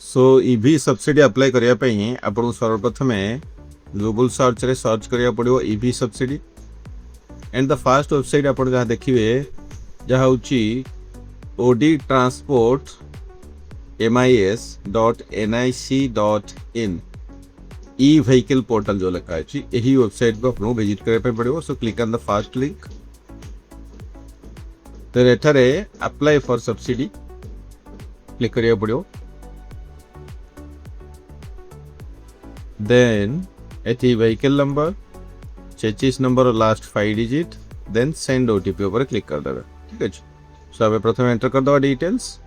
सो EV subsidy apply करिया पई आपन सर्वप्रथम गूगल सर्च रे सर्च करिया पड़ियो EV subsidy and the first website आपन जहाँ देखिए जहाँ होची OD transport mis.nic.in e vehicle portal जो लिखा है यही वेबसाइट को आपको विजिट करने पड़ो. So click on the first link. तो एठारे अप्लाई फॉर सब्सिडी क्लिक करिया पड़ो. देन एथि vehicle number chassis number last 5 digit then send OTP ऊपर क्लिक कर देबे. ठीक है. सो अब प्रथम एंटर कर दवा details.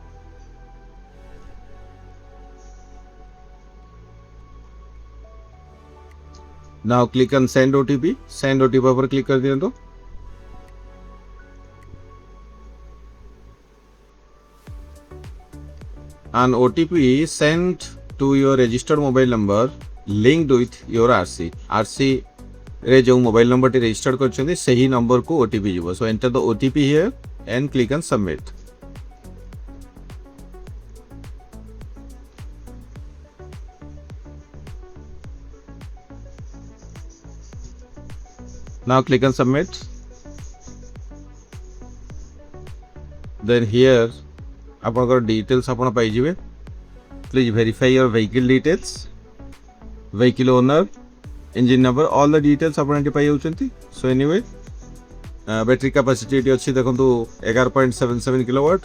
Now click on send OTP. Send OTP पर क्लिक कर दिया तो an OTP sent to your registered mobile number linked with your RC. RC रे जो मोबाइल नंबर टी रजिस्टर करछन्ती सही नंबर को OTP जीवो. So enter the OTP here and click on submit. Now click on submit. Then here आपनकर details आपन पाई जिवे. Please verify your vehicle details. Vehicle owner, engine number, all the details आपन पाई होचंती. So anyway, battery capacity अछि देखंतु 11.77 kilowatt.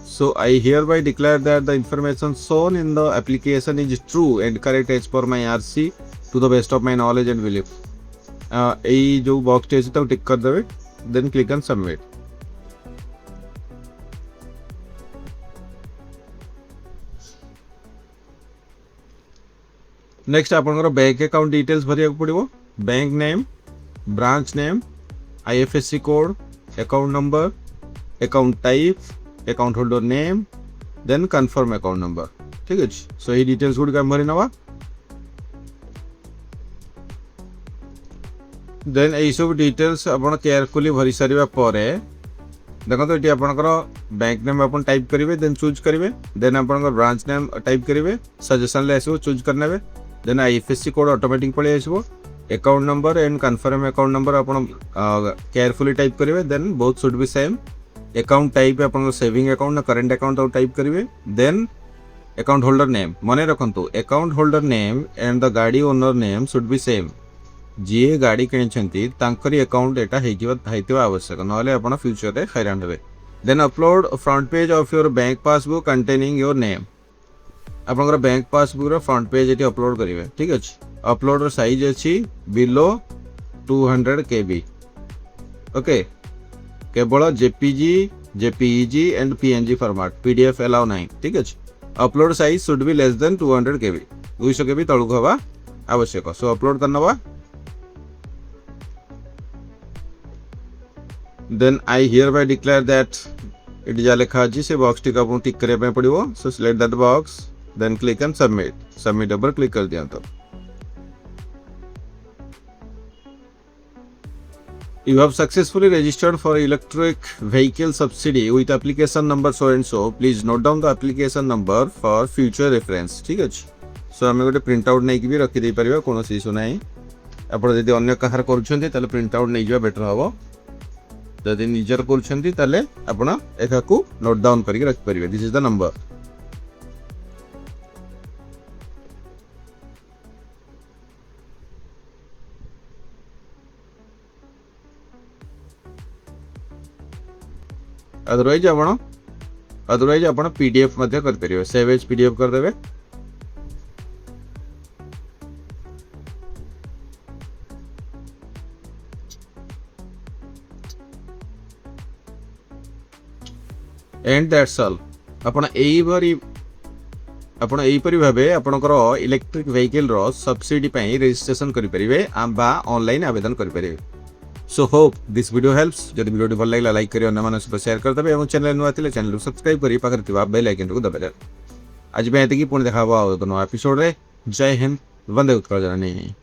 So I hereby declare that the information shown in the application is true and correct as per my RC to the best of my knowledge and belief. यही जो box है तो tick कर देवे. Then click on submit. Next आपनकर bank account details भरिया पड़िबो. Bank name, branch name, IFSC code, account number, account type, account holder name, then confirm account number. ठीक है. सो ये डिटेल्स गुड काम भरि नवा. देन यही सब डिटेल्स अपन केयरफुली भरी सारिबा परे देखो ये आपनकर बैंक नेम अपन टाइप करेंगे. देन चूज करेंगे. देन आपनकर ब्रांच नेम टाइप करेंगे. सजेशन ले आसो चूज करने. देन आईएफएससी कोड ऑटोमेटिक पळे आसो. Account number and confirm account number अपन केयरफुली टाइप करेंगे. Then both should be same. Account type अपन सेविंग अकाउंट ना करंट अकाउंट टाइप करेंगे. देन अकाउंट होल्डर नेम मने रखंतु account holder name and the गाड़ी owner name should be same. जी गाड़ी किणी तांकरी अकाउंट एटा हेतिबा आवश्यक नले आपण फ्यूचर रे हैरान हेबे. Then upload front page of your bank passbook containing your name. आपनकर बैंक पासबुक रो फ्रंट पेज एटी अपलोड करिवे. ठीक अछि. अपलोड रो साइज अछि बिलो 200 KB. ओके. केवल JPEG and PNG format PDF allow नहीं. ठीक अछि. Upload size should be less than 200 KB. 200 KB तळुक हवा आवश्यक. सो अपलोड करनवा. Then I hereby declare that it is लिखा अछि से बॉक्स टिक आपन टिक करे पे पड़िबो. So select that box. Then click on submit. Submit पर क्लिक कर दिया तो you have successfully registered for electric vehicle subsidy with application number so and so. Please note down the application number for future reference. ठीक अछि. सो हम गोटे print out नै कि भी रखि दे परिबा. कोनो इशू नै. आपण जदि अन्य कहार करूछन्ते ताले प्रिंट आउट नै जिवा बेटर हबो. जदि निजर करूछन्ती ताले आपण एका को नोट डाउन करिक रख परिबे. This is the number. Otherwise आपण पीडीएफ मध्ये कर परिबे. सेव एज पीडीएफ कर देबे. And that's all. आपण एई परि भाबे आपनकर इलेक्ट्रिक व्हीकल रो सब्सिडी पई रजिस्ट्रेशन करि परिबे बा ऑनलाइन आवेदन करि परिबे. So hope this video helps. जदि वीडियो भल लागला लाइक करियो अन्य मानस पर शेयर कर देबे एवं चैनल नुआ थिले चैनल को सब्सक्राइब करि पाखर थिबा बेल आइकन को दबाइले. आज पे एतिकी पुणी देखा एपिसोड रे. जय हिंद. वंदे उत्कल जननी.